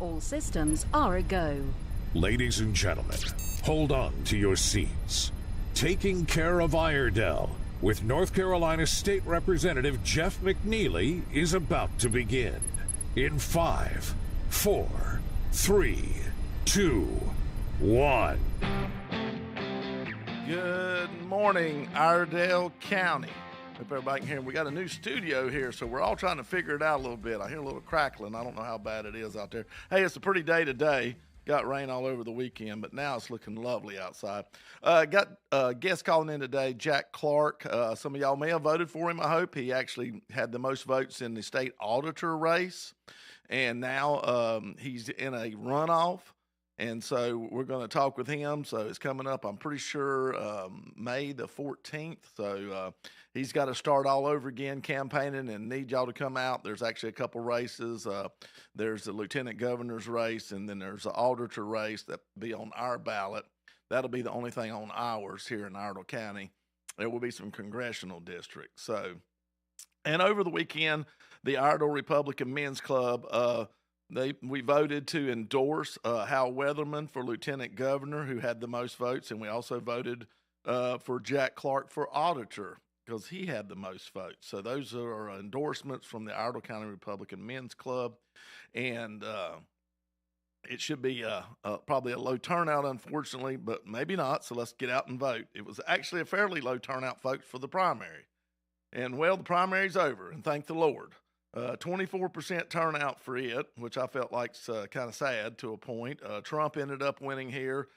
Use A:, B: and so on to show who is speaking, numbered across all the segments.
A: All systems are a go.
B: Ladies and gentlemen, hold on to your seats. Taking care of Iredell with North Carolina State Representative Jeff McNeely is about to begin. In 5, 4, 3, 2, 1.
C: Good morning, Iredell County. Hope everybody can hear me. We got a new studio here, so we're all trying to figure it out a little bit. I hear a little crackling. I don't know how bad it is out there. Hey, it's a pretty day today. Got rain all over the weekend, but now it's looking lovely outside. Got a guest calling in today, Jack Clark. Some of y'all may have voted for him, I hope. He actually had the most votes in the state auditor race, and now he's in a runoff. And so we're going to talk with him. So it's coming up, I'm pretty sure, May the 14th. So he's got to start all over again campaigning and need y'all to come out. There's actually a couple races. There's the lieutenant governor's race, and then there's the auditor race that will be on our ballot. That'll be the only thing on ours here in Iredell County. There will be some congressional districts. So, and over the weekend, the Iredell Republican Men's Club, we voted to endorse Hal Weatherman for lieutenant governor, who had the most votes, and we also voted for Jack Clark for auditor because he had the most votes. So those are endorsements from the Iredell County Republican Men's Club, and it should be probably a low turnout, unfortunately, but maybe not. So let's get out and vote. It was actually a fairly low turnout, folks, for the primary, and well, the primary's over, and thank the Lord. 24% turnout for it, which I felt like's kind of sad to a point. Trump ended up winning here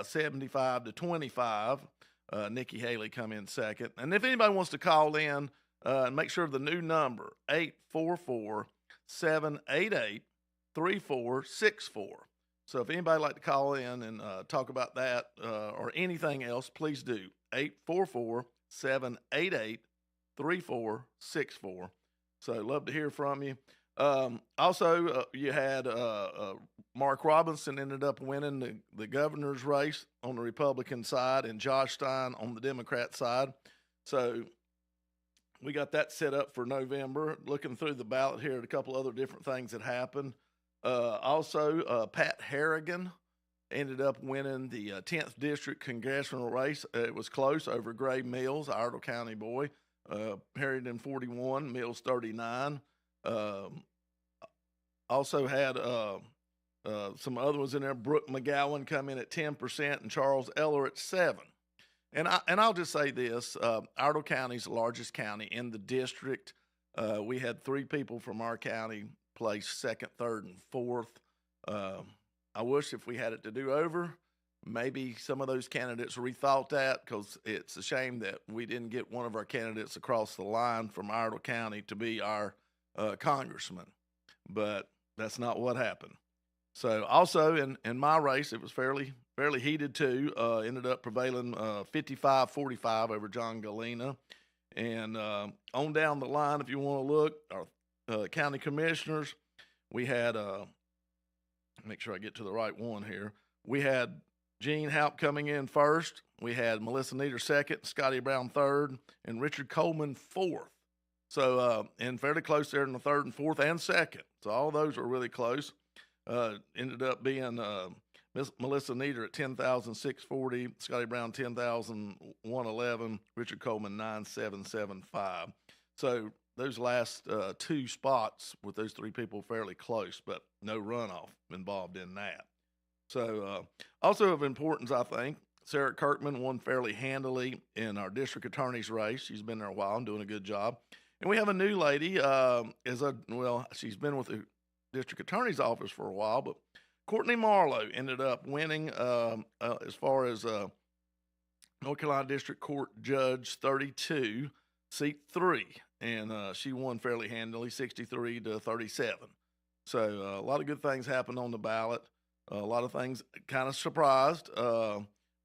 C: 75 to 25. Nikki Haley come in second. And if anybody wants to call in and make sure of the new number, 844-788-3464. So if anybody would like to call in and talk about that or anything else, please do. 844-788-3464. So love to hear from you. Also, you had Mark Robinson ended up winning the governor's race on the Republican side and Josh Stein on the Democrat side. So we got that set up for November. Looking through the ballot here at a couple other different things that happened. Also, Pat Harrigan ended up winning the 10th District congressional race. It was close over Gray Mills, Iredell County boy. Harrington 41, Mills 39. Also had some other ones in there. Brooke McGowan come in at 10% and Charles Eller at 7%. And I'll just say this: Iredell County's the largest county in the district. We had 3 people from our county place second, third, and fourth. I wish if we had it to do over, maybe some of those candidates rethought that, because it's a shame that we didn't get one of our candidates across the line from Iredell County to be our congressman. But that's not what happened. So also in my race, it was fairly heated too. Ended up prevailing 55-45 over John Galena. And on down the line, if you want to look, our county commissioners, we had, make sure I get to the right one here. We had Gene Haupt coming in first. We had Melissa Nieder second, Scotty Brown third, and Richard Coleman fourth. So, and fairly close there in the third and fourth and second. So all those were really close. Ended up being Miss Melissa Nieder at 10,640, Scotty Brown 10,111, Richard Coleman 9,775. So those last 2 spots with those 3 people fairly close, but no runoff involved in that. So also of importance, I think, Sarah Kirkman won fairly handily in our district attorney's race. She's been there a while and doing a good job. And we have a new lady, she's been with the district attorney's office for a while, but Courtney Marlowe ended up winning as far as North Carolina District Court Judge 32, seat 3. And she won fairly handily, 63 to 37. So a lot of good things happened on the ballot. A lot of things kind of surprised.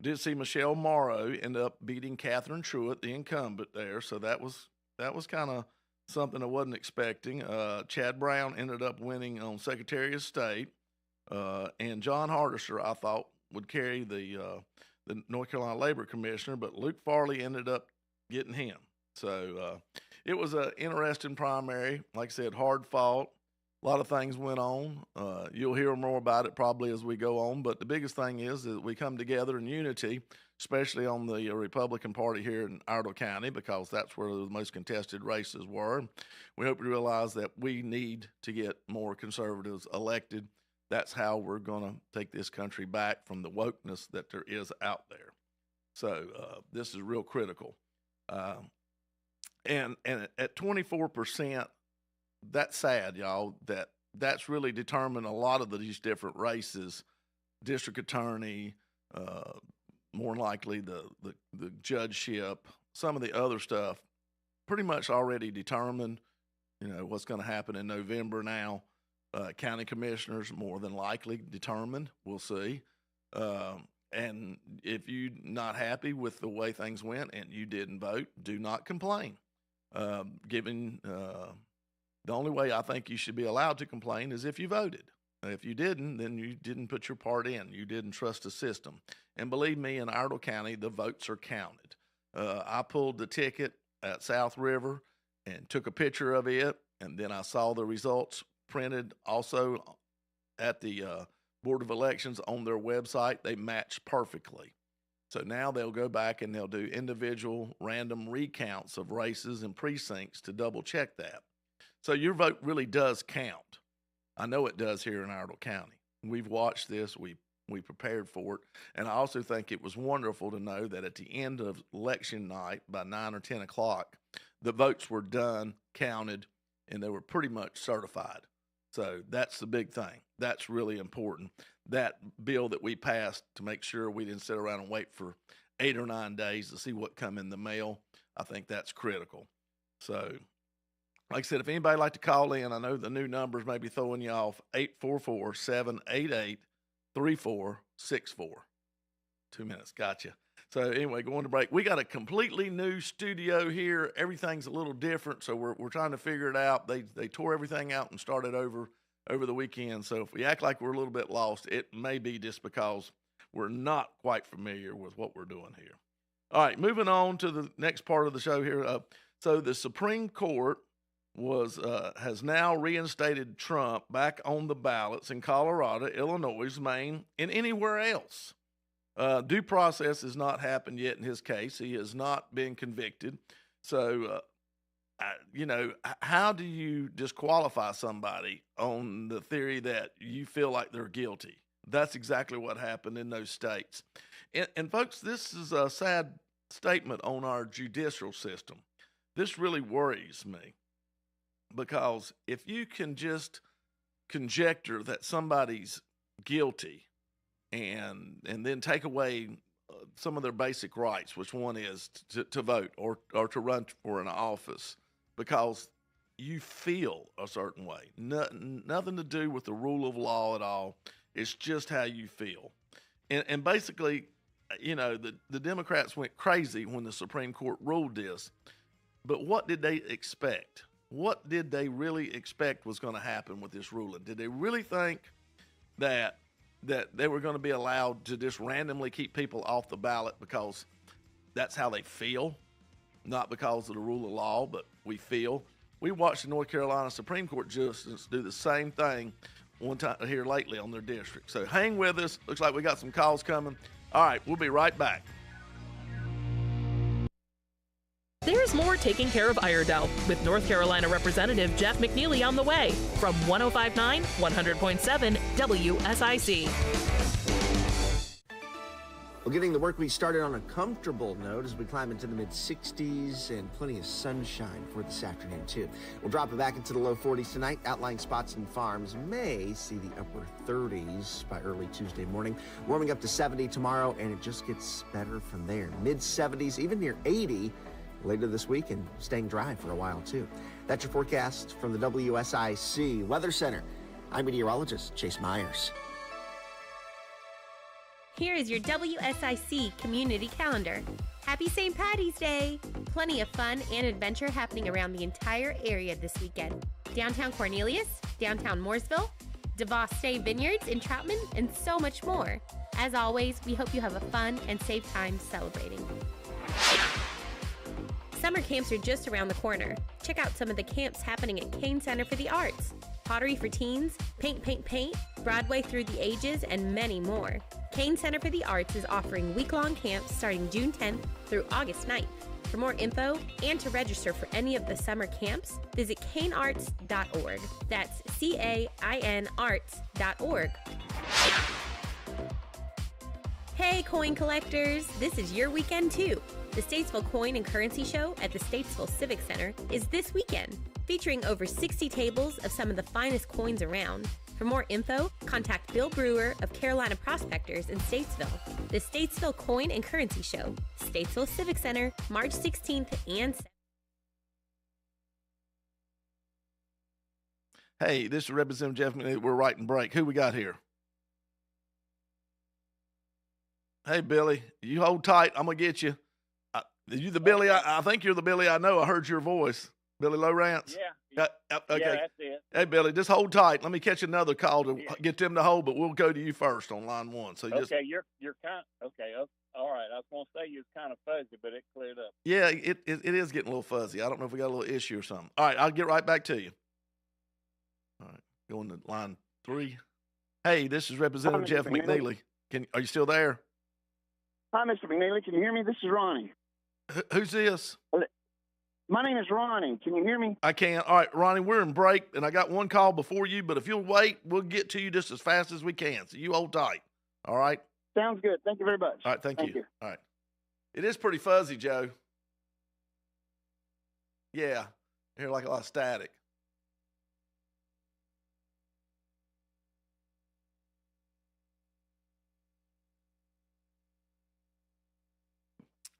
C: Did see Michelle Morrow end up beating Catherine Truitt, the incumbent there. So that was kind of something I wasn't expecting. Chad Brown ended up winning on Secretary of State. And John Hardisher, I thought, would carry the North Carolina Labor Commissioner, but Luke Farley ended up getting him. So it was an interesting primary. Like I said, hard fought. A lot of things went on. You'll hear more about it probably as we go on. But the biggest thing is that we come together in unity, especially on the Republican Party here in Iredell County, because that's where the most contested races were. We hope you realize that we need to get more conservatives elected. That's how we're going to take this country back from the wokeness that there is out there. So this is real critical. And at 24%, that's sad, y'all, that's really determined a lot of these different races, district attorney, more than likely the judgeship, some of the other stuff, pretty much already determined, what's going to happen in November now. County commissioners, more than likely determined. We'll see. And if you're not happy with the way things went and you didn't vote, do not complain. The only way I think you should be allowed to complain is if you voted. If you didn't, then you didn't put your part in. You didn't trust the system. And believe me, in Iredell County, the votes are counted. I pulled the ticket at South River and took a picture of it, and then I saw the results printed also at the Board of Elections on their website. They matched perfectly. So now they'll go back and they'll do individual random recounts of races and precincts to double check that. So your vote really does count. I know it does here in Iredell County. We've watched this. We prepared for it. And I also think it was wonderful to know that at the end of election night, by 9 or 10 o'clock, the votes were done, counted, and they were pretty much certified. So that's the big thing. That's really important. That bill that we passed to make sure we didn't sit around and wait for 8 or 9 days to see what come in the mail, I think that's critical. So, like I said, if anybody like to call in, I know the new numbers may be throwing you off, 844-788-3464. 2 minutes, gotcha. So anyway, going to break. We got a completely new studio here. Everything's a little different, so we're trying to figure it out. They tore everything out and started over the weekend. So if we act like we're a little bit lost, it may be just because we're not quite familiar with what we're doing here. All right, moving on to the next part of the show here. So the Supreme Court has now reinstated Trump back on the ballots in Colorado, Illinois, Maine, and anywhere else. Due process has not happened yet in his case. He has not been convicted. So, how do you disqualify somebody on the theory that you feel like they're guilty? That's exactly what happened in those states. And folks, this is a sad statement on our judicial system. This really worries me. Because if you can just conjecture that somebody's guilty and then take away some of their basic rights, which one is to vote or to run for an office, because you feel a certain way, nothing to do with the rule of law at all. It's just how you feel. And basically, the Democrats went crazy when the Supreme Court ruled this. But what did they expect? What did they really expect was going to happen with this ruling? Did they really think that they were going to be allowed to just randomly keep people off the ballot because that's how they feel? Not because of the rule of law, but we feel. We watched the North Carolina Supreme Court justice do the same thing one time here lately on their district. So hang with us. Looks like we got some calls coming. All right, we'll be right back.
D: There's more taking care of Iredell with North Carolina Representative Jeff McNeely on the way from 105.9, 100.7 WSIC.
E: Well, getting the work week started on a comfortable note as we climb into the mid-60s and plenty of sunshine for this afternoon, too. We'll drop it back into the low 40s tonight. Outlying spots and farms may see the upper 30s by early Tuesday morning. Warming up to 70 tomorrow, and it just gets better from there. Mid-70s, even near 80 later this week, and staying dry for a while, too. That's your forecast from the WSIC Weather Center. I'm meteorologist Chase Myers.
F: Here is your WSIC community calendar. Happy St. Paddy's Day! Plenty of fun and adventure happening around the entire area this weekend. Downtown Cornelius, downtown Mooresville, DeVos State Vineyards in Troutman, and so much more. As always, we hope you have a fun and safe time celebrating. Summer camps are just around the corner. Check out some of the camps happening at Kane Center for the Arts. pottery for teens, paint, paint, paint, Broadway through the ages, and many more. Kane Center for the Arts is offering week-long camps starting June 10th through August 9th. For more info and to register for any of the summer camps, visit canearts.org. That's CAIN arts.org. Hey, coin collectors! This is your weekend too. The Statesville Coin and Currency Show at the Statesville Civic Center is this weekend, featuring over 60 tables of some of the finest coins around. For more info, contact Bill Brewer of Carolina Prospectors in Statesville. The Statesville Coin and Currency Show, Statesville Civic Center, March 16th and 17th.
C: Hey, this is Representative Jeff McNeely. We're writing break. Who we got here? Hey, Billy, you hold tight. I'm going to get you. You the Billy? I think you're the Billy I know. I heard your voice. Billy Lowrance?
G: Yeah.
C: Okay.
G: Yeah, that's it.
C: Hey, Billy, just hold tight. Let me catch another call to get them to hold, but we'll go to you first on line one. So just,
G: okay, you're kind okay. All right. I was going to say you're kind of fuzzy, but it cleared up.
C: Yeah, it is getting a little fuzzy. I don't know if we got a little issue or something. All right, I'll get right back to you. All right, going to line 3. Hey, this is Representative Jeff McNeely. Are you still there?
H: Hi, Mr. McNeely. Can you hear me? This is Ronnie.
C: Who's this?
H: My name is Ronnie. Can you hear me?
C: I can. All right, Ronnie, we're in break, and I got one call before you, but if you'll wait, we'll get to you just as fast as we can. So you hold tight. All right?
H: Sounds good. Thank you very much.
C: All right, thank you. All right. It is pretty fuzzy, Joe. Yeah. I hear like a lot of static.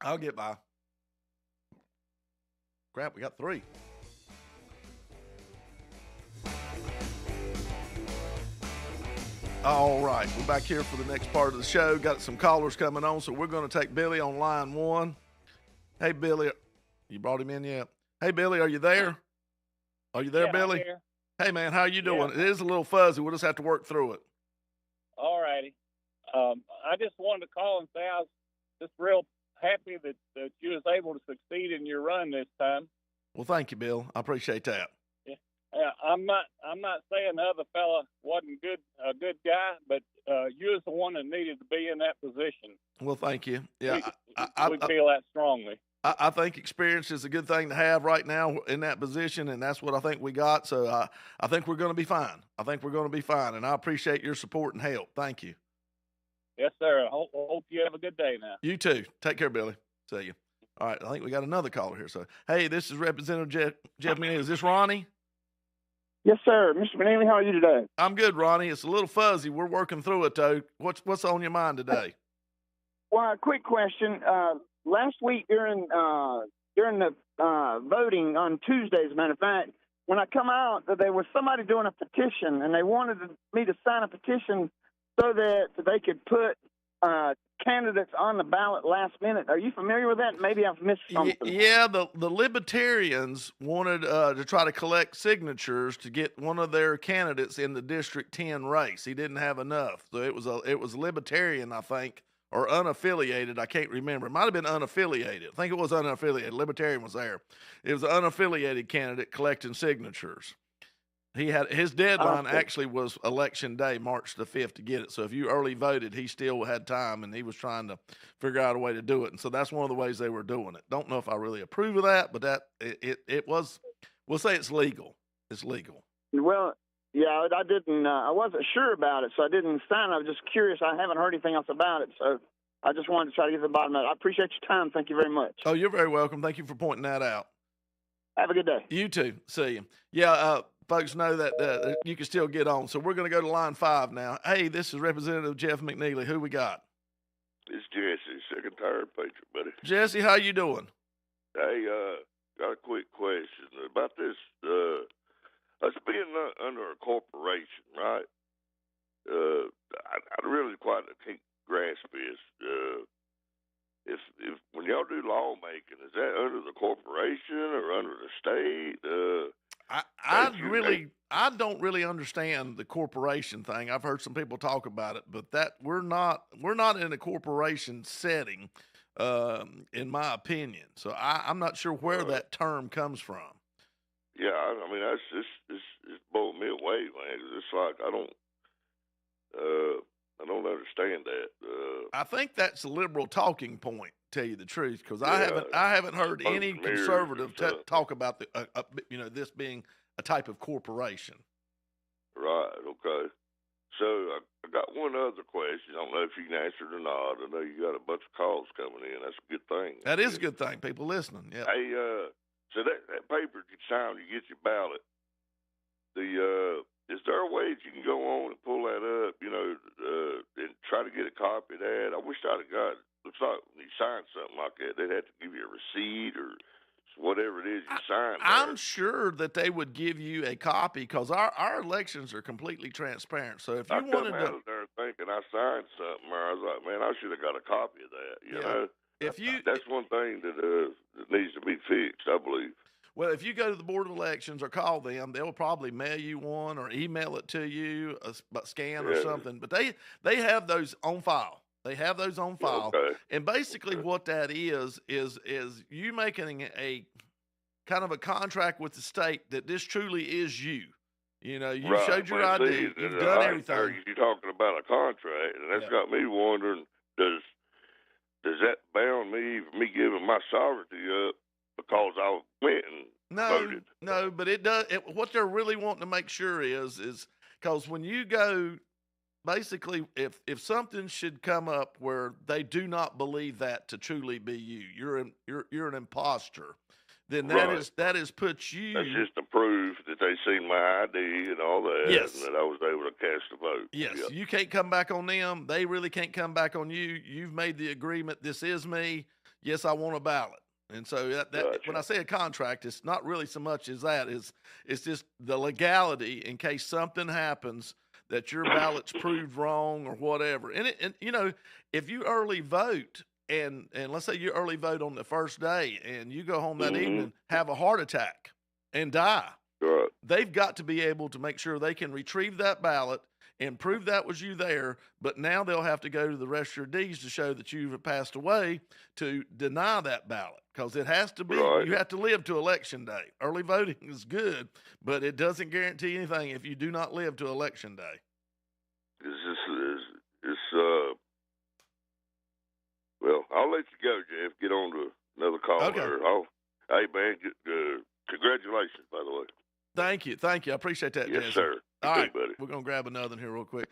C: I'll get by. Crap, we got 3. All right, we're back here for the next part of the show. Got some callers coming on, so we're going to take Billy on line 1. Hey, Billy. You brought him in yet? Hey, Billy, are you there? Are you there,
G: yeah,
C: Billy?
G: I'm here.
C: Hey, man, how you doing?
G: Yeah.
C: It is a little fuzzy. We'll just have to work through it.
G: All righty. I just wanted to call and say I was just real happy that you was able to succeed in your run this time.
C: Well, thank you, Bill. I appreciate that.
G: Yeah. I'm not saying the other fella wasn't a good guy, but you was the one that needed to be in that position.
C: Well, thank you. Yeah,
G: we feel that strongly.
C: I think experience is a good thing to have right now in that position, and that's what I think we got. So I think we're going to be fine. And I appreciate your support and help. Thank you.
G: Yes, sir. Hope you have a good day now.
C: You too. Take care, Billy. See you. All right, I think we got another caller here. So, hey, this is Representative Jeff McNeely. Is this Ronnie?
H: Yes, sir. Mr. McNeely, how are you today?
C: I'm good, Ronnie. It's a little fuzzy. We're working through it, though. What's on your mind today?
H: Well, a quick question. Last week during the voting on Tuesday, as a matter of fact, when I come out, there was somebody doing a petition, and they wanted me to sign a petition so that they could put candidates on the ballot last minute. Are you familiar with that? Maybe I've missed something.
C: Yeah, the Libertarians wanted to try to collect signatures to get one of their candidates in the District 10 race. He didn't have enough, so it was Libertarian, I think, or unaffiliated. I can't remember. It might have been unaffiliated. I think it was unaffiliated. Libertarian was there. It was an unaffiliated candidate collecting signatures. He had his deadline actually was election day, March the 5th, to get it. So if you early voted, he still had time, and he was trying to figure out a way to do it. And so that's one of the ways they were doing it. Don't know if I really approve of that, but it was. We'll say it's legal. It's legal.
H: Well, yeah, I didn't. I wasn't sure about it, so I didn't sign. I was just curious. I haven't heard anything else about it, so I just wanted to try to get to the bottom of it. I appreciate your time. Thank you very much.
C: Oh, you're very welcome. Thank you for pointing that out.
H: Have a good day.
C: You too. See you. Yeah. Folks know that you can still get on. So we're going to go to line 5 now. Hey, this is Representative Jeff McNeely. Who we got?
I: It's Jesse, second tired patriot, buddy.
C: Jesse, how you doing?
I: Hey, got a quick question about this. Us being under a corporation, right? I really quite can't grasp this. If when y'all do lawmaking, is that under the corporation or under the state? I don't really understand the corporation thing. I've heard some people talk about it, but that we're not in a corporation setting, in my opinion. So I'm not sure where that term comes from. Yeah, I mean that's it's blow me away, man. 'Cause it's like I don't understand that.
C: I think that's a liberal talking point. Tell you the truth, because
I: Yeah,
C: I haven't heard
I: smoke
C: any
I: and mirrors
C: conservative
I: and stuff.
C: talk about this being a type of corporation.
I: Right. Okay. So I got one other question. I don't know if you can answer it or not. I know you got a bunch of calls coming in. That's a good thing.
C: That is a good thing. People listening. Yeah.
I: Hey, so that paper you sign, you get your ballot. Is there a way that you can go on and pull that up, and try to get a copy of that? I wish I'd have got it. Looks like when you sign something like that, they'd have to give you a receipt or whatever it is you sign.
C: I'm sure that they would give you a copy because our elections are completely transparent. So if you wanted
I: out of there thinking I signed something, or I was like, man, I should have got a copy of that. You know, that's one thing that needs to be fixed, I believe.
C: Well, if you go to the Board of Elections or call them, they'll probably mail you one or email it to you, a scan or something. But they have those on file. They have those on file.
I: Okay.
C: And basically what that is you making a kind of a contract with the state that this truly is you. You know, you showed your ID. You've done everything.
I: You're talking about a contract, and that's got me wondering, does that bound me for me giving my sovereignty up because I went and voted?
C: No, but it does. What they're really wanting to make sure is because when you go, basically, if something should come up where they do not believe that to truly be you, you're an imposter. Then that is puts you.
I: That's just to prove that they seen my ID and all that,
C: yes,
I: and that I was able to cast a vote.
C: Yes,
I: yep.
C: You can't come back on them. They really can't come back on you. You've made the agreement. This is me. Yes, I want a ballot. And so that
I: Gotcha.
C: When I say a contract, it's not really so much as that. It's just the legality in case something happens that your ballot's proved wrong or whatever. And if you early vote. And let's say you early vote on the first day and you go home that evening, have a heart attack and die.
I: Right.
C: They've got to be able to make sure they can retrieve that ballot and prove that was you there. But now they'll have to go to the register of deeds to show that you've passed away to deny that ballot because it has to be, you have to live to election day. Early voting is good, but it doesn't guarantee anything if you do not live to election day.
I: Well, I'll let you go, Jeff. Get on to another call.
C: Okay.
I: Hey, man, congratulations, by the way.
C: Thank you. I appreciate that,
I: yes,
C: Jesse.
I: sir.
C: All right,
I: buddy.
C: We're going to grab another one here real quick.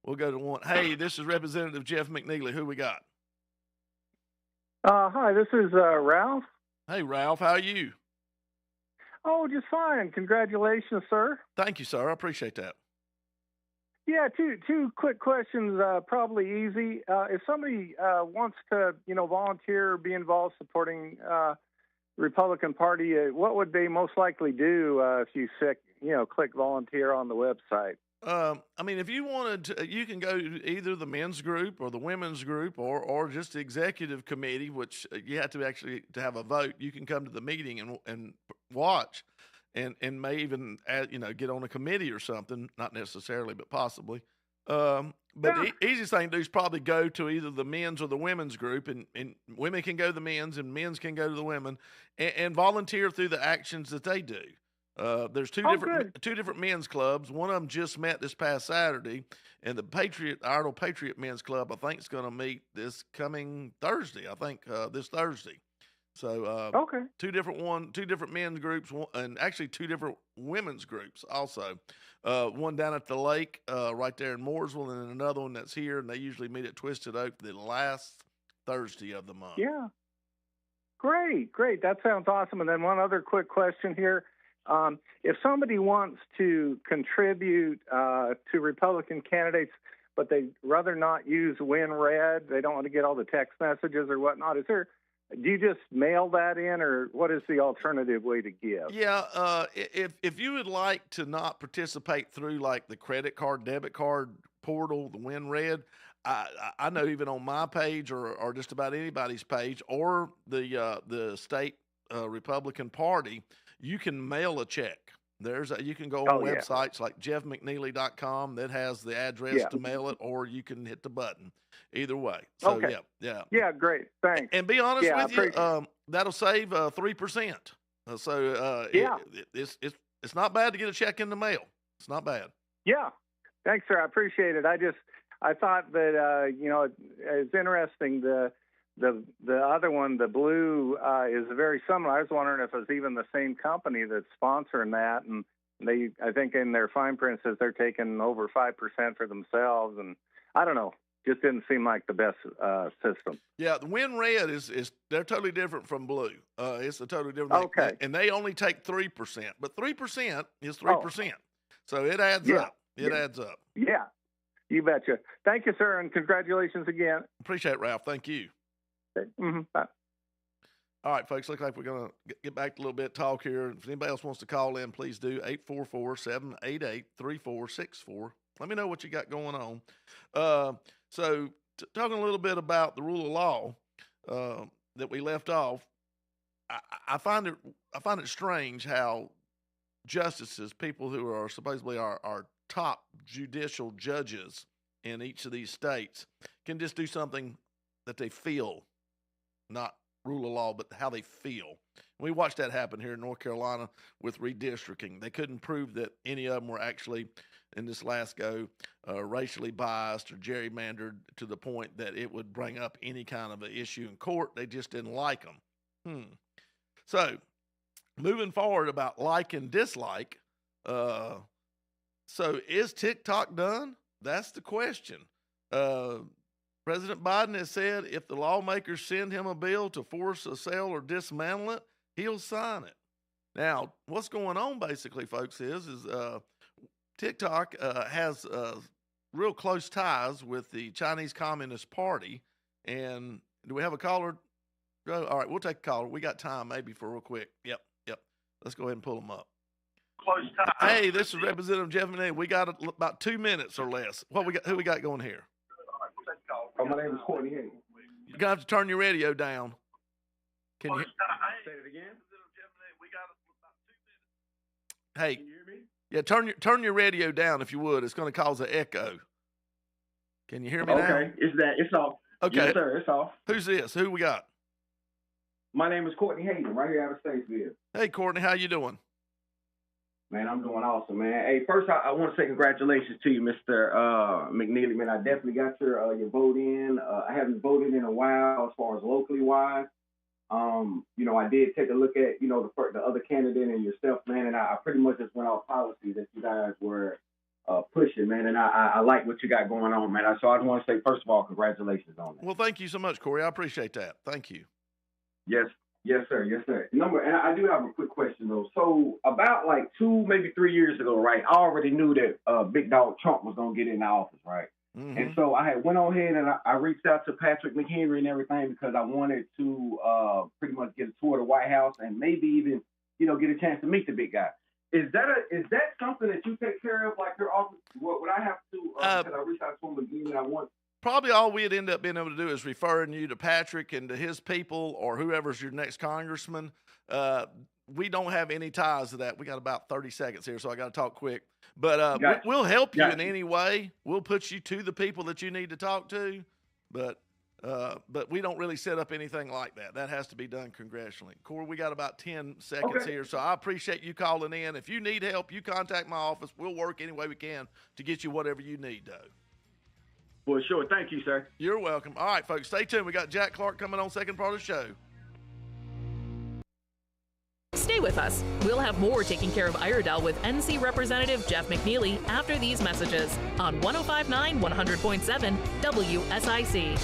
C: We'll go to one. Hey, this is Representative Jeff McNeely. Who we got?
J: Hi, this is Ralph.
C: Hey, Ralph. How are you?
J: Oh, just fine. Congratulations, sir.
C: Thank you, sir. I appreciate that.
J: Yeah, two quick questions, probably easy. If somebody wants to, volunteer or be involved supporting the Republican Party, what would they most likely do if you click volunteer on the website?
C: If you wanted to, you can go to either the men's group or the women's group or just the executive committee, which you have to actually to have a vote. You can come to the meeting and watch. And may even get on a committee or something, not necessarily, but possibly. But the easiest thing to do is probably go to either the men's or the women's group, and women can go to the men's and men's can go to the women, and volunteer through the actions that they do. There's two different men's clubs. One of them just met this past Saturday, and the Iredell Patriot Men's Club, I think, is going to meet this coming Thursday. I think this Thursday. So two different men's groups, and actually two different women's groups also. One down at the lake right there in Mooresville, and then another one that's here, and they usually meet at Twisted Oak the last Thursday of the month.
J: Yeah. Great. That sounds awesome. And then one other quick question here. If somebody wants to contribute to Republican candidates, but they'd rather not use Win Red, they don't want to get all the text messages or whatnot, do you just mail that in, or what is the alternative way to give?
C: Yeah, if you would like to not participate through like the credit card, debit card portal, the Win Red, I know even on my page or just about anybody's page or the state Republican Party, you can mail a check. You can go on websites like jeffmcneely.com that has the address to mail it, or you can hit the button. Either way. So,
J: Yeah, great. Thanks.
C: And be honest with you, that'll save 3%. It's not bad to get a check in the mail. It's not bad.
J: Yeah. Thanks, sir. I appreciate it. I thought that, it's interesting. The other one, the blue, is very similar. I was wondering if it was even the same company that's sponsoring that. And I think in their fine print says they're taking over 5% for themselves. And I don't know. Just didn't seem like the best system.
C: Yeah, the Win Red is they're totally different from blue. It's a totally different thing.
J: Okay.
C: And they only take 3%, but 3% is 3%. So it adds up. It adds up.
J: Yeah, you betcha. Thank you, sir, and congratulations again.
C: Appreciate it, Ralph. Thank you.
J: Mm-hmm. Bye.
C: All right, folks, looks like we're going to get back to a little bit of talk here. If anybody else wants to call in, please do, 844-788-3464. Let me know what you got going on. So talking a little bit about the rule of law that we left off, I find it strange how justices, people who are supposedly our top judicial judges in each of these states, can just do something that they feel, not rule of law, but how they feel. We watched that happen here in North Carolina with redistricting. They couldn't prove that any of them were actually, in this last go, racially biased or gerrymandered to the point that it would bring up any kind of an issue in court. They just didn't like them. So, moving forward about like and dislike, so is TikTok done? That's the question. President Biden has said if the lawmakers send him a bill to force a sale or dismantle it, he'll sign it. Now, what's going on basically, folks, is TikTok has real close ties with the Chinese Communist Party. And do we have a caller? All right, we'll take a caller. We got time maybe for real quick. Yep. Let's go ahead and pull them up.
K: Close time.
C: Hey, this is Representative Jeff McNeely. We got about 2 minutes or less. Who we got going here?
K: Oh, my name is Courtney Hayes.
C: You're going to have to turn your radio down. Can you
K: say it again?
C: Hey,
K: Can you hear me?
C: yeah, turn your radio down if you would. It's going to cause an echo. Can you hear me now?
K: Okay, it's off.
C: Okay.
K: Yes, sir, it's off.
C: Who's this? Who we got?
K: My name is Courtney Hayes. I'm right here out of Statesville.
C: Hey, Courtney, how you doing?
K: Man, I'm doing awesome, man. Hey, first, I want to say congratulations to you, Mr. McNeely. Man, I definitely got your vote in. I haven't voted in a while as far as locally wise. I did take a look at, the other candidate and yourself, man, and I pretty much just went off policy that you guys were pushing, man, and I like what you got going on, man. So I just want to say, first of all, congratulations on that.
C: Well, thank you so much, Corey. I appreciate that. Thank you.
K: Yes, sir. Yes, sir. And I do have a quick question, though. So about like 2, maybe 3 years ago, right, I already knew that Big Dog Trump was going to get in the office, right?
C: Mm-hmm.
K: And so I had went on ahead and I reached out to Patrick McHenry and everything because I wanted to pretty much get a tour of the White House and maybe even, get a chance to meet the big guy. Is that something that you take care of, like your office? Would I have to, because I reached out to him again and I want...
C: Probably all we'd end up being able to do is referring you to Patrick and to his people or whoever's your next congressman. We don't have any ties to that. We got about 30 seconds here, so I got to talk quick. But we'll help you in any way. We'll put you to the people that you need to talk to. But we don't really set up anything like that. That has to be done congressionally. Corey, we got about 10 seconds here, so I appreciate you calling in. If you need help, you contact my office. We'll work any way we can to get you whatever you need, though.
K: Well, sure. Thank you, sir.
C: You're welcome. All right, folks, stay tuned. We got Jack Clark coming on second part of the show.
D: Stay with us. We'll have more taking care of Iredell with NC Representative Jeff McNeely after these messages on 105.9 100.7 WSIC.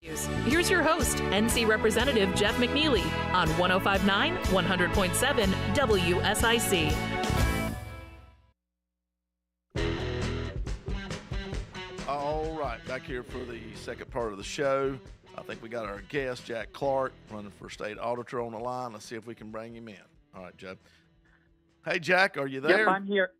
D: Here's your host, NC Representative Jeff McNeely on 105.9, 100.7 WSIC.
C: All right, back here for the second part of the show. I think we got our guest, Jack Clark, running for state auditor on the line. Let's see if we can bring him in. All right, Joe. Hey, Jack, are you there?
L: Yep, I'm here.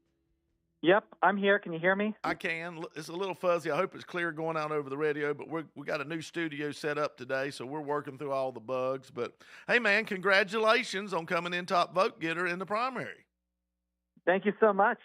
L: Yep, I'm here. Can you hear me?
C: I can. It's a little fuzzy. I hope it's clear going out over the radio, but we got a new studio set up today, so we're working through all the bugs. But, hey, man, congratulations on coming in top vote getter in the primary.
L: Thank you so much.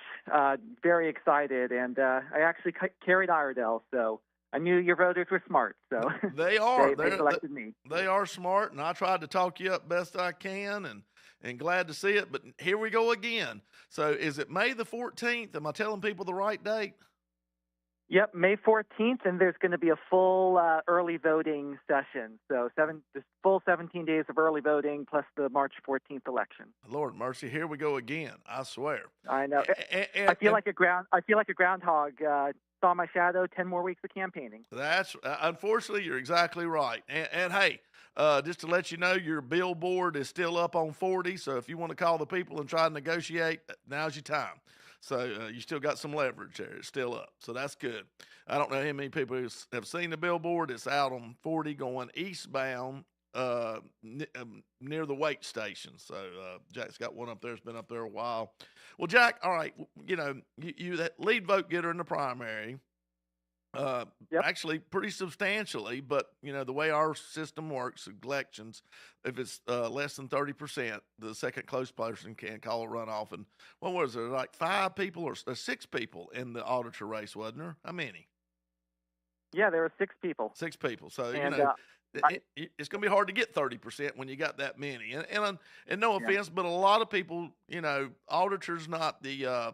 L: Very excited. And I actually carried Iredell, so I knew your voters were smart. So
C: they are.
L: they selected me.
C: They are smart, and I tried to talk you up best I can, and glad to see it. But here we go again. So is it May the 14th? Am I telling people the right date?
L: Yep, May 14th, and there's going to be a full early voting session. So this full 17 days of early voting plus the March 14th election.
C: Lord mercy, here we go again. I swear.
L: I know. I feel like a groundhog. Saw my shadow. 10 more weeks of campaigning.
C: That's unfortunately, you're exactly right. And hey, just to let you know, your billboard is still up on 40. So if you want to call the people and try to negotiate, now's your time. So you still got some leverage there. It's still up. So that's good. I don't know how many people have seen the billboard. It's out on 40 going eastbound near the weight station. So Jack's got one up there. It's been up there a while. Well, Jack, all right, you know, you that lead vote getter in the primary. Actually pretty substantially, but you know the way our system works, elections, if it's less than 30%, the second close person can call a runoff. And what was there, like 5 people or 6 people in the auditor race, wasn't there? How many?
L: Yeah, there were 6 people.
C: 6 people. So
L: and,
C: you know. It's going to be hard to get 30% when you got that many. And no offense, but a lot of people, you know, auditor's not the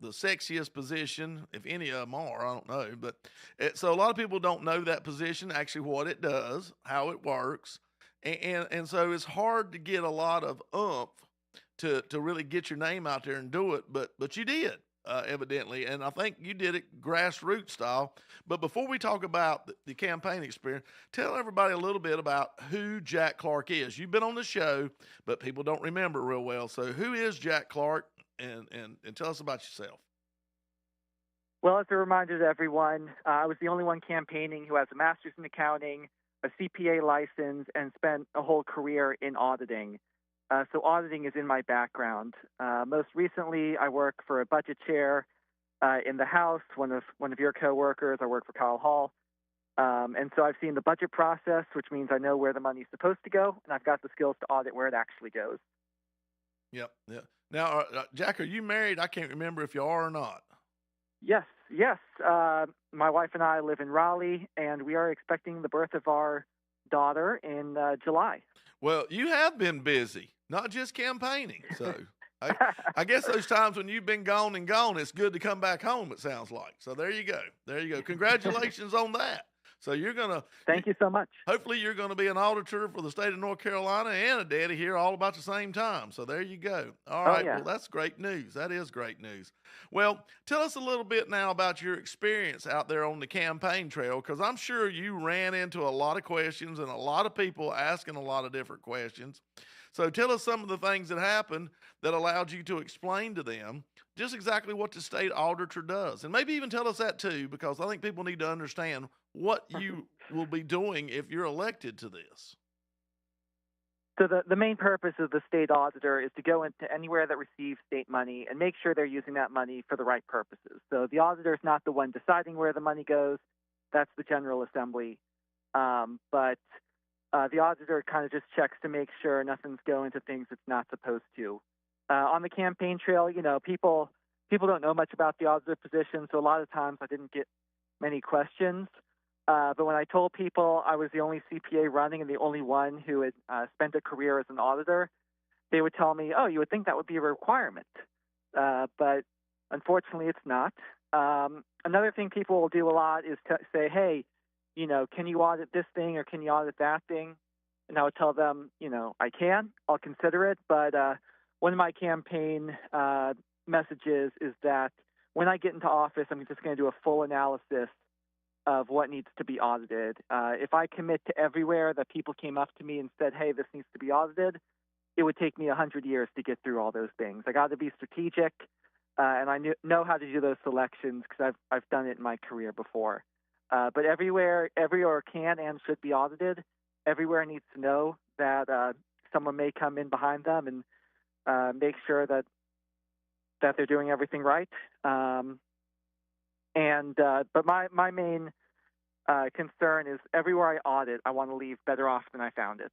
C: sexiest position, if any of them are, I don't know. But so a lot of people don't know that position, actually what it does, how it works. And so it's hard to get a lot of oomph to really get your name out there and do it. But you did. Evidently, and I think you did it grassroots style. But before we talk about the campaign experience, tell everybody a little bit about who Jack Clark is. You've been on the show, but people don't remember real well. So who is Jack Clark, and tell us about yourself.
L: Well, as a reminder to everyone, I was the only one campaigning who has a master's in accounting, a CPA license, and spent a whole career in auditing. So auditing is in my background. Most recently, I work for a budget chair in the House, one of your coworkers. I work for Kyle Hall. And so I've seen the budget process, which means I know where the money's supposed to go, and I've got the skills to audit where it actually goes.
C: Yep. Now, Jack, are you married? I can't remember if you are or not.
L: Yes. My wife and I live in Raleigh, and we are expecting the birth of our daughter in July.
C: Well, you have been busy, not just campaigning. So I guess those times when you've been gone, it's good to come back home, it sounds like. So there you go. Congratulations on that. So you're going to...
L: Thank you so much.
C: Hopefully you're going to be an auditor for the state of North Carolina and a daddy here all about the same time. So there you go. All right.
L: Yeah.
C: Well, that's great news. That is great news. Well, tell us a little bit now about your experience out there on the campaign trail, because I'm sure you ran into a lot of questions and a lot of people asking a lot of different questions. So tell us some of the things that happened that allowed you to explain to them just exactly what the state auditor does. And maybe even tell us that too, because I think people need to understand what you will be doing if you're elected to this.
L: So the main purpose of the state auditor is to go into anywhere that receives state money and make sure they're using that money for the right purposes. So the auditor is not the one deciding where the money goes. That's the General Assembly. But the auditor kind of just checks to make sure nothing's going to things it's not supposed to. On the campaign trail, you know, people don't know much about the auditor position, so a lot of times I didn't get many questions. But when I told people I was the only CPA running and the only one who had spent a career as an auditor, they would tell me, oh, you would think that would be a requirement. But unfortunately, it's not. Another thing people will do a lot is to say, hey, you know, can you audit this thing or can you audit that thing? And I would tell them, you know, I can. I'll consider it. But one of my campaign messages is that when I get into office, I'm just going to do a full analysis of what needs to be audited. If I commit to everywhere that people came up to me and said, hey, this needs to be audited, it would take me 100 years to get through all those things. I got to be strategic, and I know how to do those selections because I've done it in my career before. But everywhere can and should be audited. Everywhere needs to know that someone may come in behind them and make sure that they're doing everything right. But my main concern is everywhere I audit, I want to leave better off than I found it.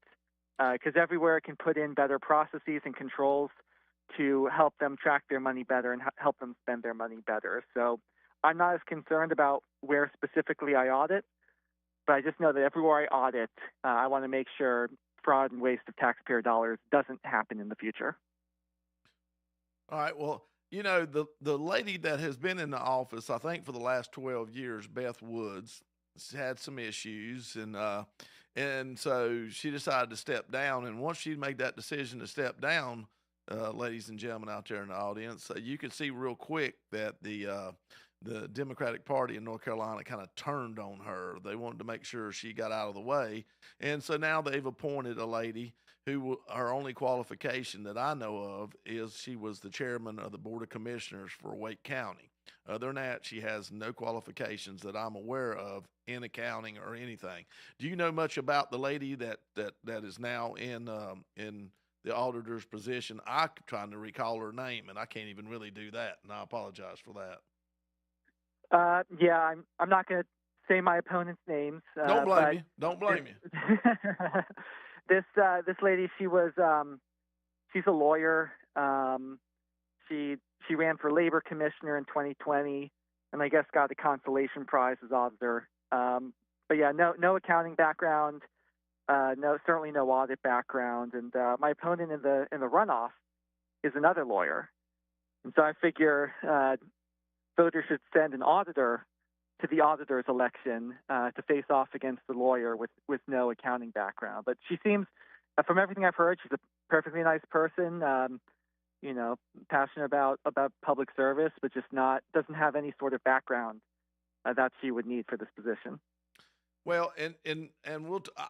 L: Because everywhere can put in better processes and controls to help them track their money better and help them spend their money better. So I'm not as concerned about where specifically I audit, but I just know that everywhere I audit, I want to make sure fraud and waste of taxpayer dollars doesn't happen in the future.
C: All right. Well, the lady that has been in the office, I think for the last 12 years, Beth Woods, had some issues, and so she decided to step down. And once she made that decision to step down, ladies and gentlemen out there in the audience, you can see real quick that the Democratic Party in North Carolina kind of turned on her. They wanted to make sure she got out of the way. And so now they've appointed a lady who her only qualification that I know of is she was the chairman of the Board of Commissioners for Wake County. Other than that, she has no qualifications that I'm aware of in accounting or anything. Do you know much about the lady that is now in the auditor's position? I'm trying to recall her name, and I can't even really do that, and I apologize for that.
L: Yeah, I'm not going to say my opponent's names.
C: Don't blame me. Don't blame you.
L: This lady, she's a lawyer. She ran for labor commissioner in 2020, and I guess got a consolation prize as auditor. But yeah, no accounting background, certainly no audit background. And my opponent in the runoff is another lawyer, and so I figure voters should send an auditor to the auditor's election to face off against the lawyer with no accounting background. But she seems, from everything I've heard, she's a perfectly nice person. Passionate about public service, but just doesn't have any sort of background that she would need for this position.
C: Well, and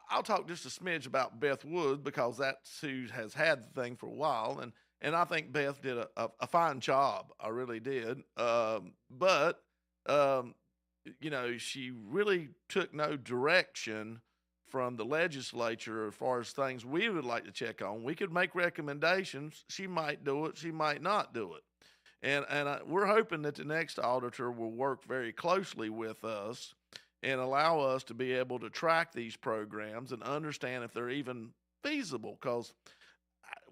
C: I'll talk just a smidge about Beth Woods because that's who has had the thing for a while, and I think Beth did a fine job. I really did. But she really took no direction from the legislature as far as things we would like to check on. We could make recommendations. She might do it. She might not do it. And we're hoping that the next auditor will work very closely with us and allow us to be able to track these programs and understand if they're even feasible. Because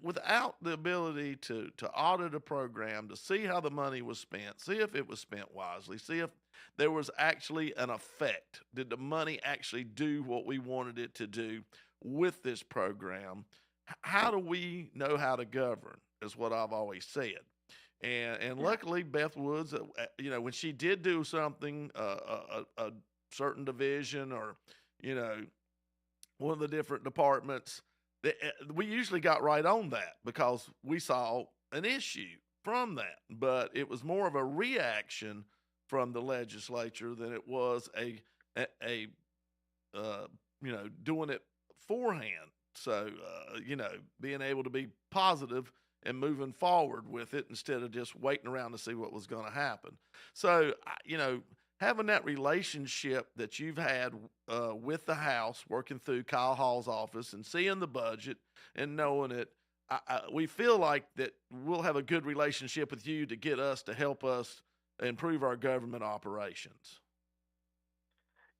C: without the ability to audit a program, to see how the money was spent, see if it was spent wisely, see if there was actually an effect. Did the money actually do what we wanted it to do with this program? How do we know how to govern is what I've always said. And luckily, Beth Woods, when she did do something, a certain division or, one of the different departments, we usually got right on that because we saw an issue from that. But it was more of a reaction from the legislature than it was a doing it beforehand. So, being able to be positive and moving forward with it instead of just waiting around to see what was going to happen. So, having that relationship that you've had with the House, working through Kyle Hall's office and seeing the budget and knowing it, we feel like that we'll have a good relationship with you to get us to help us improve our government operations.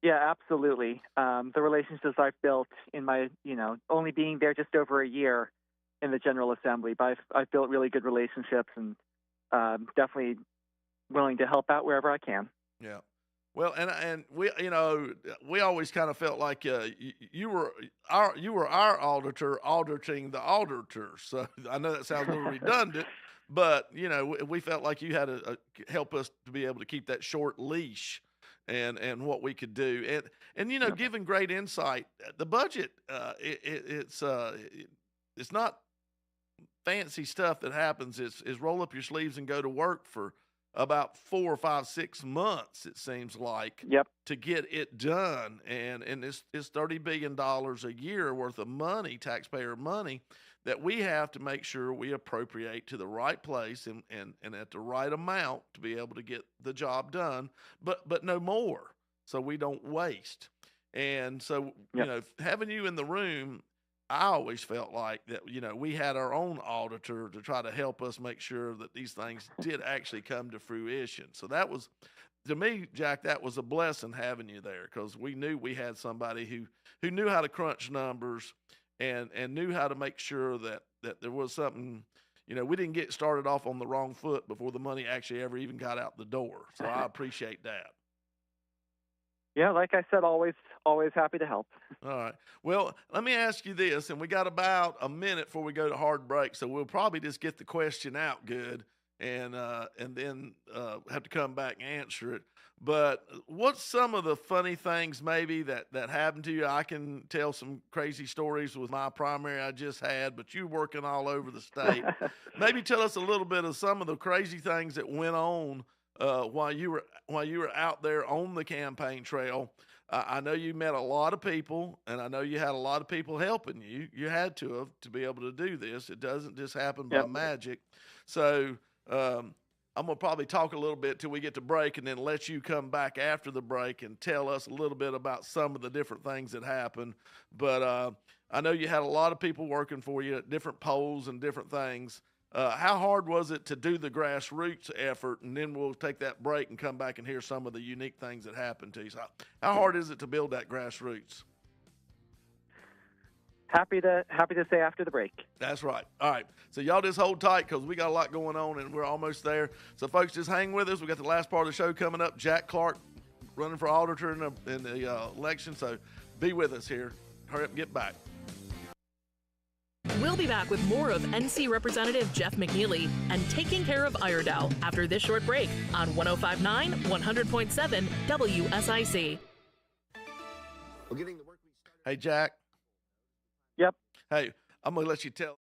L: Yeah, absolutely. The relationships I've built in my, only being there just over a year in the General Assembly, but I've built really good relationships and definitely willing to help out wherever I can.
C: Yeah. Well, and we always kind of felt like you were our auditor auditing the auditors. So I know that sounds a little redundant, but we felt like you had to help us to be able to keep that short leash and what we could do, and giving great insight. The budget, it's not fancy stuff that happens. It's roll up your sleeves and go to work for about 4 or 5, 6 months, it seems like, to get it done. And it's $30 billion a year worth of money, taxpayer money, that we have to make sure we appropriate to the right place and at the right amount to be able to get the job done, but no more, so we don't waste. And so, you know, having you in the room, I always felt like that, you know, we had our own auditor to try to help us make sure that these things did actually come to fruition. So that was, to me, Jack, that was a blessing having you there, because we knew we had somebody who knew how to crunch numbers and knew how to make sure that there was something, you know, we didn't get started off on the wrong foot before the money actually ever even got out the door. So I appreciate that.
L: Yeah, like I said, always happy to help.
C: All right. Well, let me ask you this, and we got about a minute before we go to hard break, so we'll probably just get the question out good, and then have to come back and answer it. But what's some of the funny things maybe that happened to you? I can tell some crazy stories with my primary I just had, but you're working all over the state. Maybe tell us a little bit of some of the crazy things that went on while you were out there on the campaign trail. I know you met a lot of people, and I know you had a lot of people helping you. You had to have to be able to do this. It doesn't just happen by magic. So I'm going to probably talk a little bit till we get to break, and then let you come back after the break and tell us a little bit about some of the different things that happened. But I know you had a lot of people working for you at different polls and different things. How hard was it to do the grassroots effort? And then we'll take that break and come back and hear some of the unique things that happened to you. So how hard is it to build that grassroots?
L: Happy to say after the break.
C: That's right. All right. So y'all just hold tight, because we got a lot going on and we're almost there. So folks, just hang with us. We got the last part of the show coming up. Jack Clark running for auditor in the election. So be with us here. Hurry up and get back.
D: We'll be back with more of NC Representative Jeff McNeely and Taking Care of Iredell after this short break on 105.9, 100.7 WSIC.
C: Hey, Jack.
L: Yep.
C: Hey, I'm going to let you tell.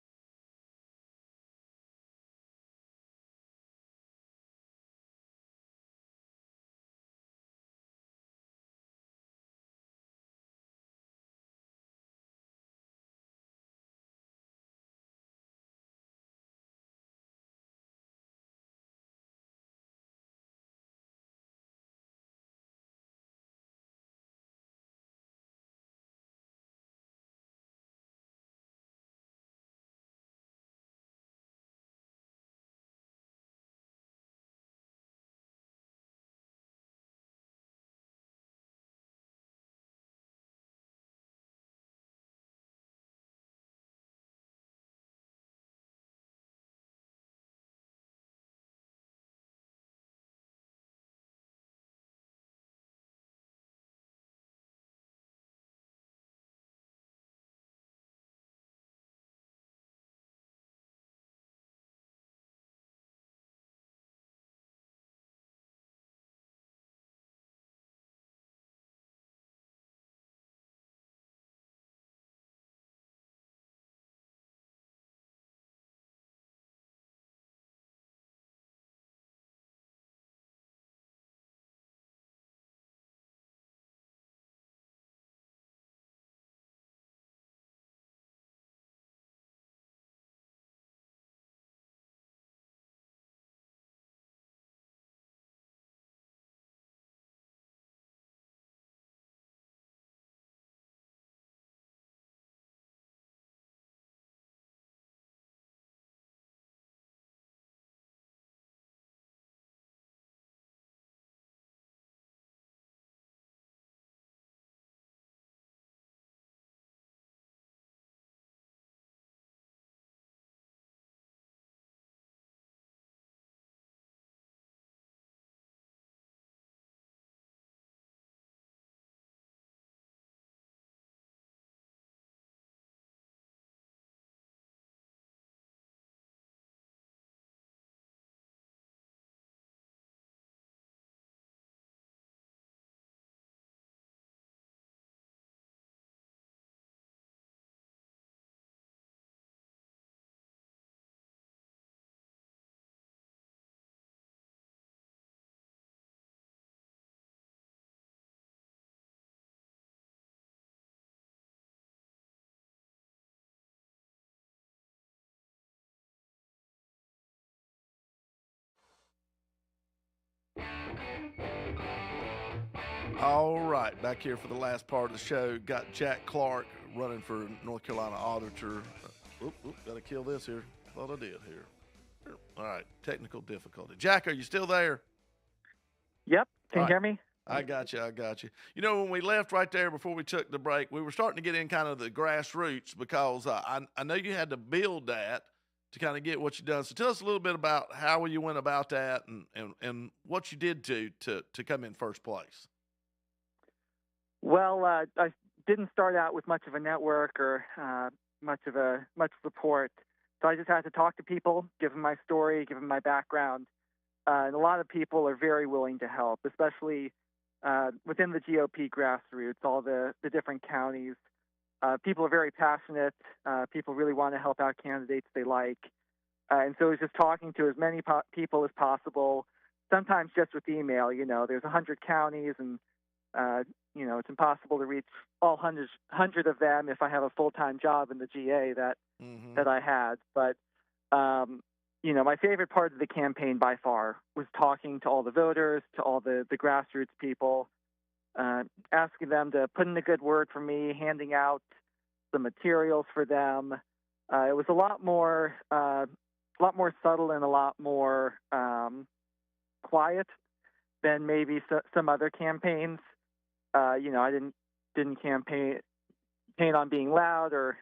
C: All right, back here for the last part of the show. Got Jack Clark running for North Carolina Auditor. Got to kill this here. Thought I did here. All right, technical difficulty. Jack, are you still there?
L: Yep. Can you
C: All
L: hear
C: right.
L: me?
C: I got you. You know, when we left right there before we took the break, we were starting to get in kind of the grassroots because I know you had to build that to kind of get what you done. So tell us a little bit about how you went about that and what you did to come in first place.
L: Well, I didn't start out with much of a network or much support, so I just had to talk to people, give them my story, give them my background, and a lot of people are very willing to help, especially within the GOP grassroots, all the different counties. People are very passionate. People really want to help out candidates they like, and so it's just talking to as many people as possible. Sometimes just with email, you know, there's 100 counties and you know, it's impossible to reach all 100 of them if I have a full-time job in the GA that I had. But, you know, my favorite part of the campaign by far was talking to all the voters, to all the grassroots people, asking them to put in a good word for me, handing out the materials for them. It was a lot more subtle and a lot more quiet than maybe some other campaigns. You know, I didn't campaign on being loud or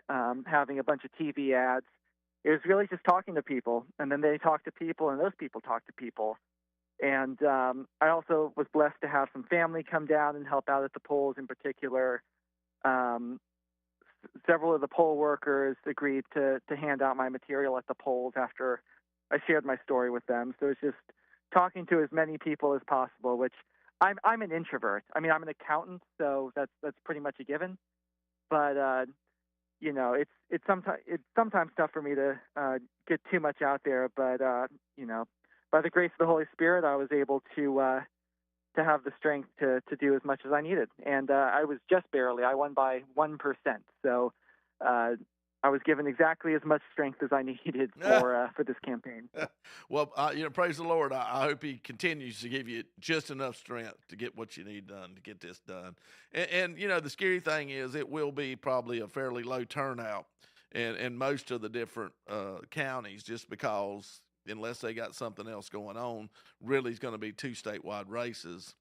L: having a bunch of TV ads. It was really just talking to people, and then they talk to people, and those people talk to people. And I also was blessed to have some family come down and help out at the polls. In particular, several of the poll workers agreed to hand out my material at the polls after I shared my story with them. So it's just talking to as many people as possible, which I'm an introvert. I mean, I'm an accountant, so that's pretty much a given. But you know, it's sometimes tough for me to get too much out there. But you know, by the grace of the Holy Spirit, I was able to have the strength to do as much as I needed, and I was just barely. I won by 1%, so I was given exactly as much strength as I needed for this campaign.
C: Well, you know, praise the Lord. I hope He continues to give you just enough strength to get what you need done, to get this done. And you know, the scary thing is it will be probably a fairly low turnout in most of the different counties, just because unless they got something else going on, really it's going to be 2 statewide races.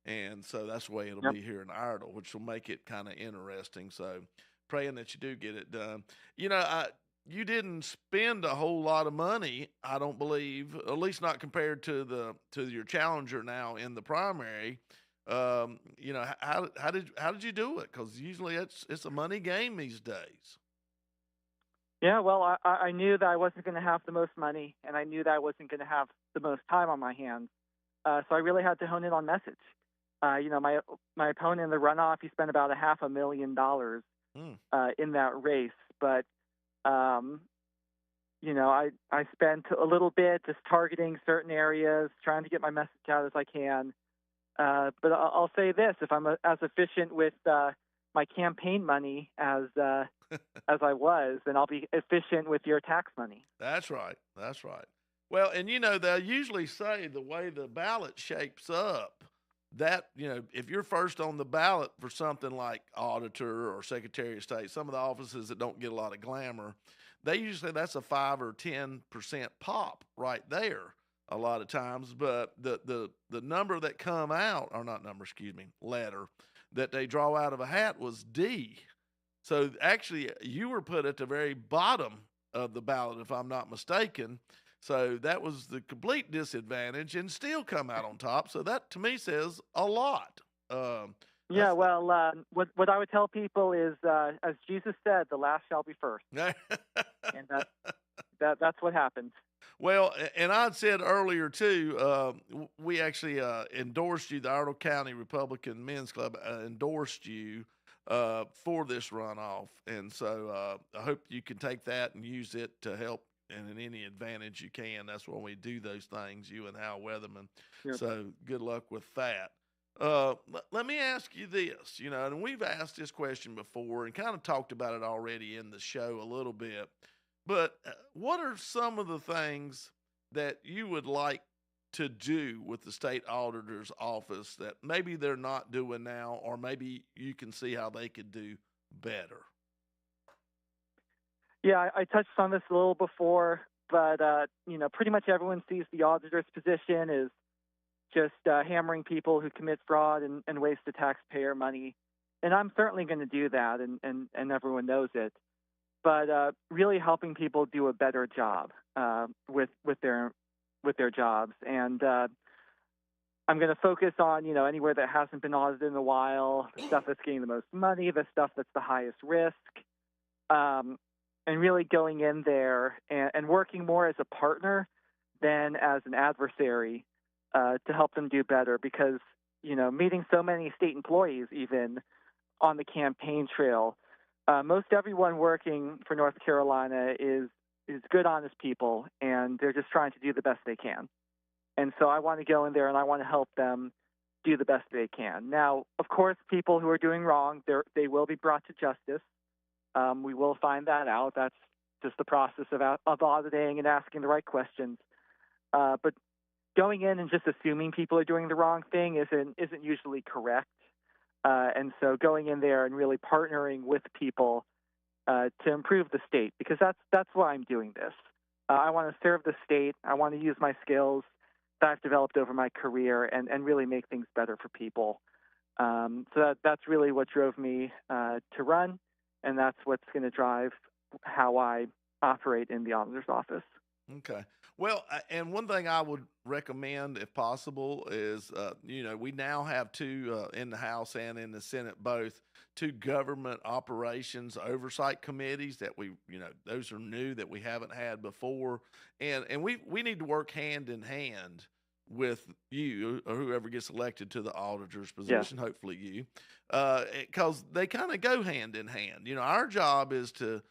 C: And so that's the way it'll be here in Iredell, which will make it kind of interesting. So praying that you do get it done. You know, you didn't spend a whole lot of money, I don't believe, at least not compared to your challenger now in the primary. You know, how did you do it? Because usually it's a money game these days.
L: Yeah, well, I knew that I wasn't going to have the most money, and I knew that I wasn't going to have the most time on my hands. So I really had to hone in on message. You know, my opponent in the runoff, he spent about $500,000 in that race. But, you know, I spent a little bit just targeting certain areas, trying to get my message out as I can. But I'll say this, if I'm as efficient with my campaign money as I was, then I'll be efficient with your tax money.
C: That's right. That's right. Well, and, you know, they'll usually say the way the ballot shapes up, that, you know, if you're first on the ballot for something like auditor or secretary of state, some of the offices that don't get a lot of glamour, they usually say that's a 5 or 10% pop right there a lot of times. But the number that come out, or not number, excuse me, letter that they draw out of a hat was D. So actually you were put at the very bottom of the ballot, if I'm not mistaken. So that was the complete disadvantage, and still come out on top. So that, to me, says a lot.
L: Yeah, well, what I would tell people is, as Jesus said, the last shall be first. And that's what happened.
C: Well, and I'd said earlier, too, we actually endorsed you, the Iredell County Republican Men's Club endorsed you for this runoff. And so I hope you can take that and use it to help and in any advantage you can. That's when we do those things, you and Hal Weatherman. Yep. So good luck with that. Let me ask you this, you know, and we've asked this question before and kind of talked about it already in the show a little bit, but what are some of the things that you would like to do with the state auditor's office that maybe they're not doing now, or maybe you can see how they could do better?
L: Yeah, I touched on this a little before, but pretty much everyone sees the auditor's position as just hammering people who commit fraud and waste the taxpayer money. And I'm certainly going to do that, and everyone knows it. But really helping people do a better job with their jobs, and I'm going to focus on anywhere that hasn't been audited in a while, the stuff that's getting the most money, the stuff that's the highest risk, and really going in there and working more as a partner than as an adversary to help them do better. Because meeting so many state employees even on the campaign trail. Most everyone working for North Carolina is good, honest people, and they're just trying to do the best they can. And so I want to go in there and I want to help them do the best they can. Now, of course, people who are doing wrong, they will be brought to justice. We will find that out. That's just the process of auditing and asking the right questions. But going in and just assuming people are doing the wrong thing isn't usually correct. And so going in there and really partnering with people to improve the state, because that's why I'm doing this. I want to serve the state. I want to use my skills that I've developed over my career and really make things better for people. So that's really what drove me to run, and that's what's going to drive how I operate in the auditor's office.
C: Okay. Well, and one thing I would recommend, if possible, is, we now have two in the House and in the Senate, both two government operations oversight committees that those are new that we haven't had before. And we need to work hand in hand with you or whoever gets elected to the auditor's position, hopefully you, because they kind of go hand in hand. Our job is to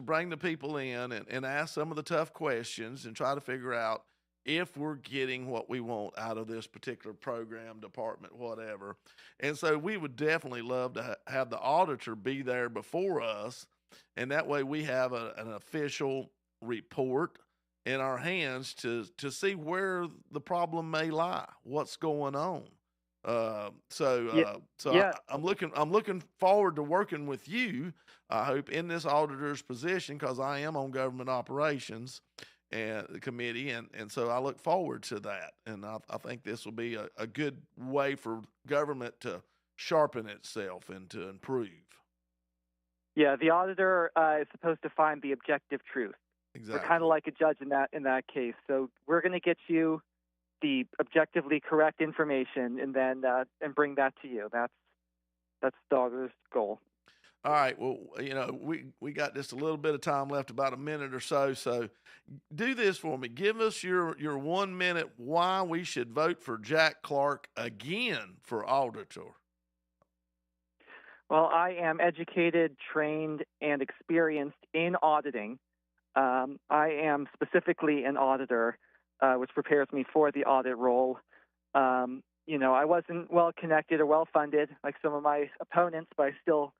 C: bring the people in and ask some of the tough questions and try to figure out if we're getting what we want out of this particular program, department, whatever. And so we would definitely love to have the auditor be there before us, and that way we have an official report in our hands to see where the problem may lie, what's going on. I'm looking forward to working with you, I hope, in this auditor's position, because I am on government operations and the committee, and so I look forward to that. And I think this will be a good way for government to sharpen itself and to improve. Yeah,
L: the auditor is supposed to find the objective truth.
C: Exactly.
L: We're kind of like a judge in that case. So we're going to get you the objectively correct information and then and bring that to you. That's the auditor's goal.
C: All right. Well, we got just a little bit of time left, about a minute or so. So do this for me. Give us your 1 minute why we should vote for Jack Clark again for auditor.
L: Well, I am educated, trained, and experienced in auditing. I am specifically an auditor, which prepares me for the audit role. I wasn't well connected or well funded like some of my opponents, but I still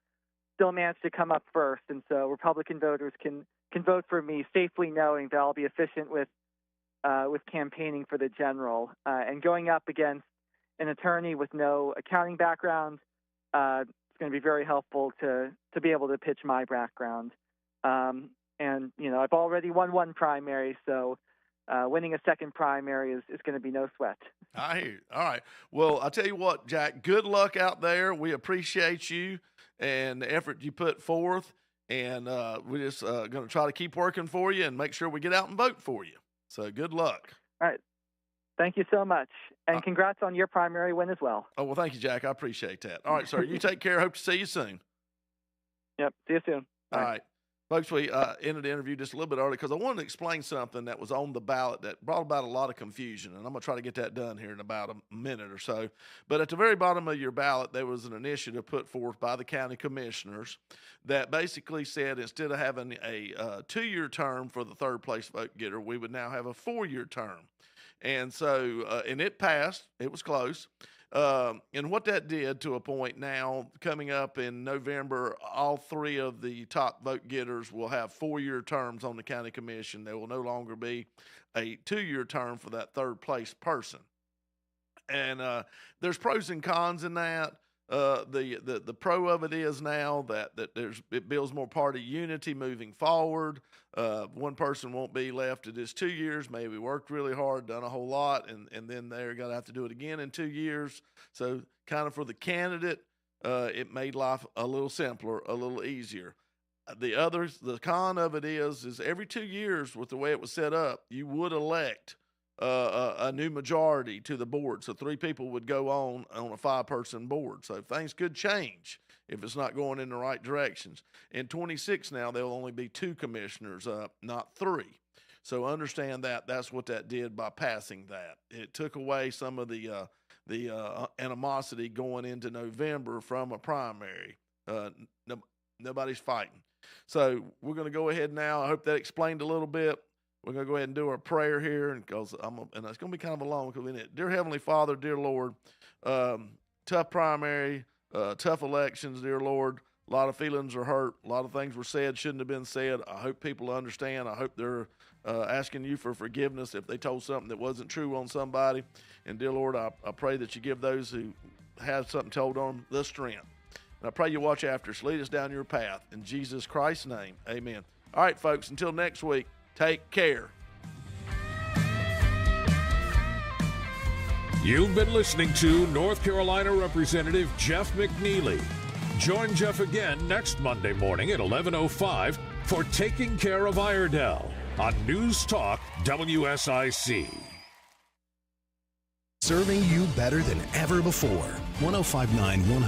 L: managed to come up first. And so Republican voters can vote for me safely knowing that I'll be efficient with campaigning for the general. And going up against an attorney with no accounting background, it's going to be very helpful to be able to pitch my background. And I've already won one primary, so winning a second primary is going to be no sweat.
C: I hear you. All right. Well, I'll tell you what, Jack, good luck out there. We appreciate you and the effort you put forth, and we're just going to try to keep working for you and make sure we get out and vote for you. So good luck.
L: All right. Thank you so much. And congrats on your primary win as well.
C: Oh, well, thank you, Jack. I appreciate that. All right, sir. You take care. Hope to see you soon.
L: Yep. See you soon.
C: All right. Folks, we ended the interview just a little bit early because I wanted to explain something that was on the ballot that brought about a lot of confusion, and I'm going to try to get that done here in about a minute or so. But at the very bottom of your ballot, there was an initiative put forth by the county commissioners that basically said instead of having a 2-year term for the third place vote getter, we would now have a 4-year term. And so, and it passed. It was close. And what that did to a point now, coming up in November, all three of the top vote getters will have 4-year terms on the county commission. There will no longer be a 2-year term for that third place person. And there's pros and cons in that. The pro of it is now that it builds more party unity moving forward. One person won't be left at his 2 years, maybe worked really hard, done a whole lot, and then they're going to have to do it again in 2 years. So kind of for the candidate, it made life a little simpler, a little easier. The con of it is every 2 years with the way it was set up, you would elect a new majority to the board. So 3 people would go on a 5-person board. So things could change if it's not going in the right directions. In 26 now, there'll only be 2 commissioners, not 3. So understand that that's what that did by passing that. It took away some of the animosity going into November from a primary. Nobody's fighting. So we're going to go ahead now. I hope that explained a little bit. We're going to go ahead and do our prayer here, and it's going to be kind of a long one. Dear Heavenly Father, dear Lord, tough primary, tough elections, dear Lord. A lot of feelings are hurt. A lot of things were said shouldn't have been said. I hope people understand. I hope they're asking you for forgiveness if they told something that wasn't true on somebody. And dear Lord, I pray that you give those who have something told on them the strength. And I pray you watch after us. Lead us down your path. In Jesus Christ's name, amen. All right, folks, until next week, take care.
B: You've been listening to North Carolina Representative Jeff McNeely. Join Jeff again next Monday morning at 11:05 for Taking Care of Iredell on News Talk WSIC.
M: Serving you better than ever before. 105.9 100.